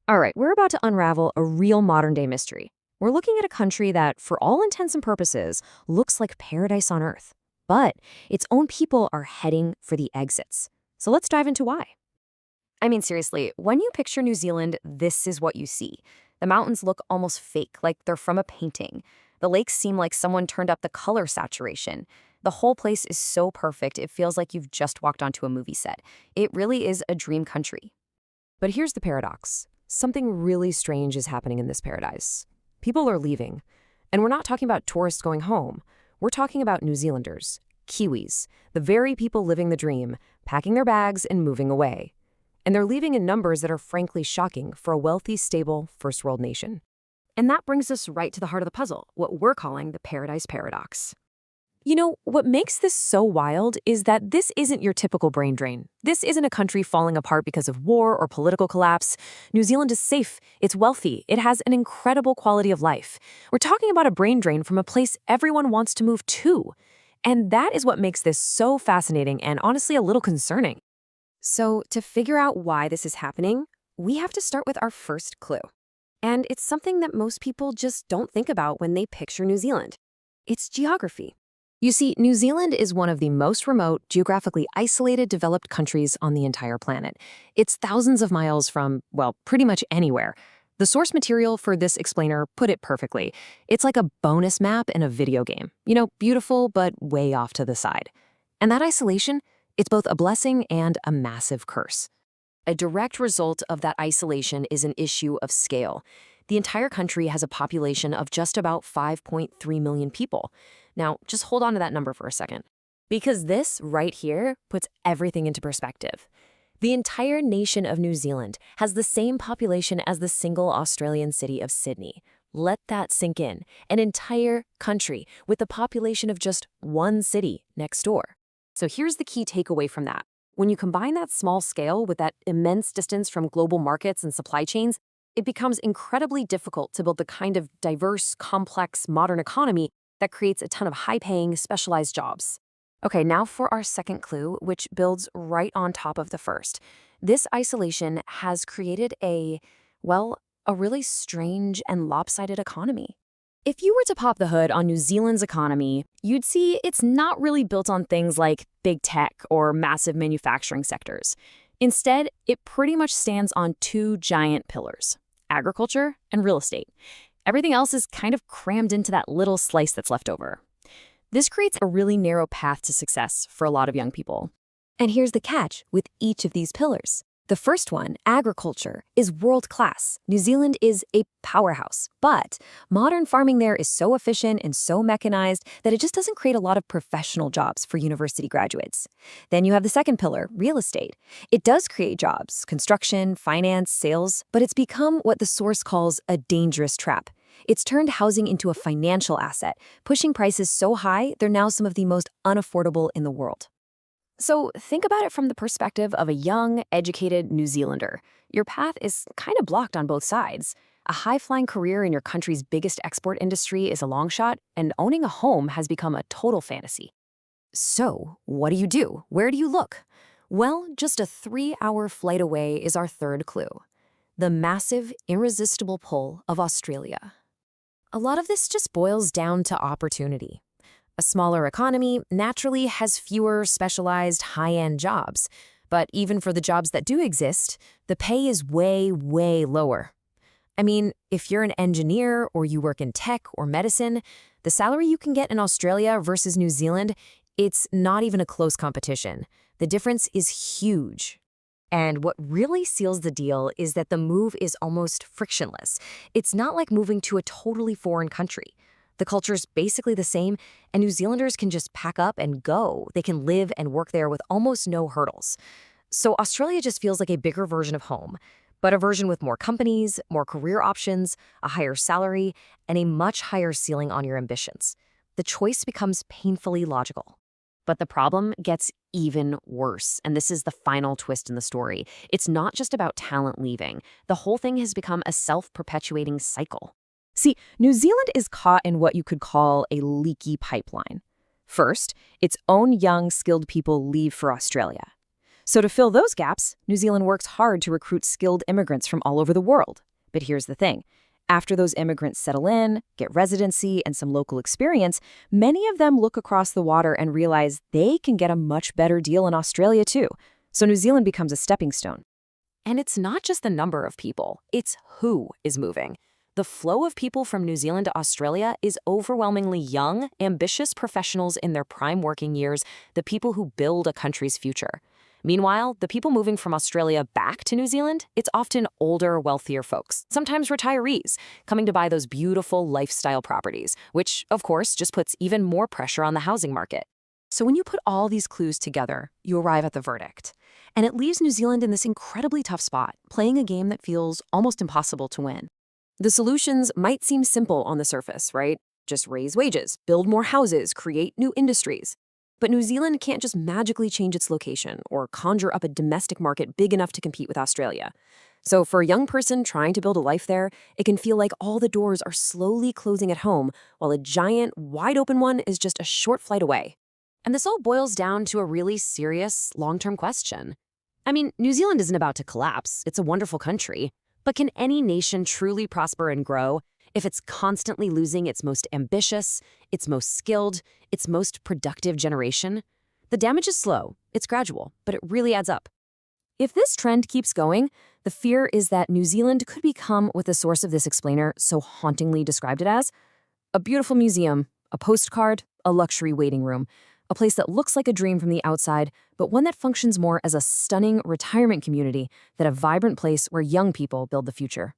All right, we're about to unravel a real modern-day mystery. We're looking at a country that, for all intents and purposes, looks like paradise on Earth. But its own people are heading for the exits. So let's dive into why. I mean, seriously, when you picture New Zealand, this is what you see. The mountains look almost fake, like they're from a painting. The lakes seem like someone turned up the color saturation. The whole place is so perfect, it feels like you've just walked onto a movie set. It really is a dream country. But here's the paradox. Something really strange is happening in this paradise. People are leaving. And we're not talking about tourists going home. We're talking about New Zealanders, Kiwis, the very people living the dream, packing their bags and moving away. And they're leaving in numbers that are frankly shocking for a wealthy, stable, first world nation. And that brings us right to the heart of the puzzle, what we're calling the Paradise Paradox. You know, what makes this so wild is that this isn't your typical brain drain. This isn't a country falling apart because of war or political collapse. New Zealand is safe, it's wealthy, it has an incredible quality of life. We're talking about a brain drain from a place everyone wants to move to. And that is what makes this so fascinating and honestly a little concerning. So, to figure out why this is happening, we have to start with our first clue. And it's something that most people just don't think about when they picture New Zealand. It's geography. You see, New Zealand is one of the most remote, geographically isolated developed countries on the entire planet. It's thousands of miles from, well, pretty much anywhere. The source material for this explainer put it perfectly. It's like a bonus map in a video game. You know, beautiful, but way off to the side. And that isolation, it's both a blessing and a massive curse. A direct result of that isolation is an issue of scale. The entire country has a population of just about 5.3 million people. Now, just hold on to that number for a second, because this right here puts everything into perspective. The entire nation of New Zealand has the same population as the single Australian city of Sydney. Let that sink in. An entire country with a population of just one city next door. So here's the key takeaway from that. When you combine that small scale with that immense distance from global markets and supply chains, it becomes incredibly difficult to build the kind of diverse, complex, modern economy that creates a ton of high-paying, specialized jobs. Okay, now for our second clue, which builds right on top of the first. This isolation has created well, a really strange and lopsided economy. If you were to pop the hood on New Zealand's economy, you'd see it's not really built on things like big tech or massive manufacturing sectors. Instead, it pretty much stands on two giant pillars: agriculture and real estate. Everything else is kind of crammed into that little slice that's left over. This creates a really narrow path to success for a lot of young people. And here's the catch with each of these pillars. The first one, agriculture, is world-class. New Zealand is a powerhouse, but modern farming there is so efficient and so mechanized that it just doesn't create a lot of professional jobs for university graduates. Then you have the second pillar, real estate. It does create jobs, construction, finance, sales, but it's become what the source calls a dangerous trap. It's turned housing into a financial asset, pushing prices so high they're now some of the most unaffordable in the world. So think about it from the perspective of a young, educated New Zealander. Your path is kind of blocked on both sides. A high-flying career in your country's biggest export industry is a long shot, and owning a home has become a total fantasy. So, what do you do? Where do you look? Well, just a 3-hour flight away is our third clue: the massive, irresistible pull of Australia. A lot of this just boils down to opportunity. A smaller economy naturally has fewer specialized high-end jobs, but even for the jobs that do exist, the pay is way, way lower. I mean, if you're an engineer or you work in tech or medicine, the salary you can get in Australia versus New Zealand, it's not even a close competition. The difference is huge. And what really seals the deal is that the move is almost frictionless. It's not like moving to a totally foreign country. The culture's basically the same, and New Zealanders can just pack up and go. They can live and work there with almost no hurdles. So Australia just feels like a bigger version of home, but a version with more companies, more career options, a higher salary, and a much higher ceiling on your ambitions. The choice becomes painfully logical. But the problem gets even worse, and this is the final twist in the story. It's not just about talent leaving. The whole thing has become a self-perpetuating cycle. See, New Zealand is caught in what you could call a leaky pipeline. First, its own young, skilled people leave for Australia. So to fill those gaps, New Zealand works hard to recruit skilled immigrants from all over the world. But here's the thing. After those immigrants settle in, get residency and some local experience, many of them look across the water and realize they can get a much better deal in Australia too. So New Zealand becomes a stepping stone. And it's not just the number of people, it's who is moving. The flow of people from New Zealand to Australia is overwhelmingly young, ambitious professionals in their prime working years, the people who build a country's future. Meanwhile, the people moving from Australia back to New Zealand, it's often older, wealthier folks, sometimes retirees, coming to buy those beautiful lifestyle properties, which, of course, just puts even more pressure on the housing market. So when you put all these clues together, you arrive at the verdict. And it leaves New Zealand in this incredibly tough spot, playing a game that feels almost impossible to win. The solutions might seem simple on the surface, right? Just raise wages, build more houses, create new industries. But New Zealand can't just magically change its location or conjure up a domestic market big enough to compete with Australia. So for a young person trying to build a life there, it can feel like all the doors are slowly closing at home, while a giant, wide-open one is just a short flight away. And this all boils down to a really serious, long-term question. I mean, New Zealand isn't about to collapse. It's a wonderful country. But can any nation truly prosper and grow if it's constantly losing its most ambitious, its most skilled, its most productive generation? The damage is slow, it's gradual, but it really adds up. If this trend keeps going, the fear is that New Zealand could become what the source of this explainer so hauntingly described it as: a beautiful museum, a postcard, a luxury waiting room, a place that looks like a dream from the outside, but one that functions more as a stunning retirement community than a vibrant place where young people build the future.